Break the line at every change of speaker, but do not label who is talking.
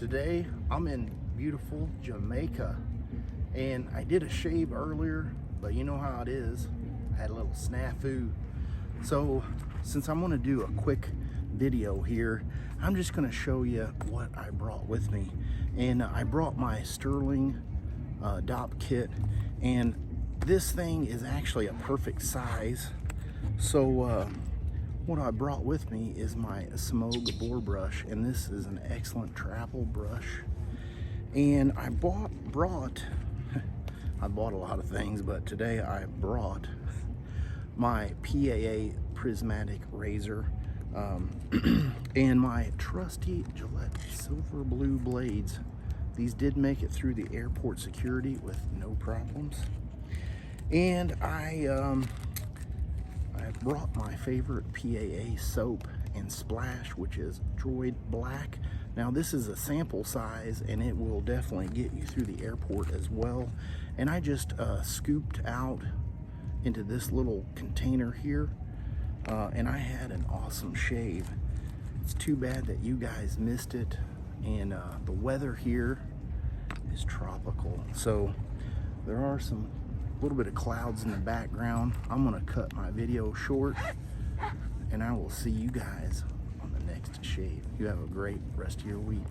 Today I'm in beautiful Jamaica and I did a shave earlier, but you know how it is, I had a little snafu. So since I'm going to do a quick video here, I'm just going to show you what I brought with me. And I brought my Sterling DOP kit, and this thing is actually a perfect size. So what I brought with me is my Semouge Boar brush, and this is an excellent travel brush. And I bought a lot of things, but today I brought my PAA Prismatic Razor and my trusty Gillette silver blue blades. These did make it through the airport security with no problems. And I brought my favorite PAA soap and splash, which is Droid Black. Now this is a sample size and it will definitely get you through the airport as well. And I just scooped out into this little container here, and I had an awesome shave. It's too bad that you guys missed it, and the weather here is tropical, so there are some little bit of clouds in the background. I'm gonna cut my video short, and I will see you guys on the next shave. You have a great rest of your week.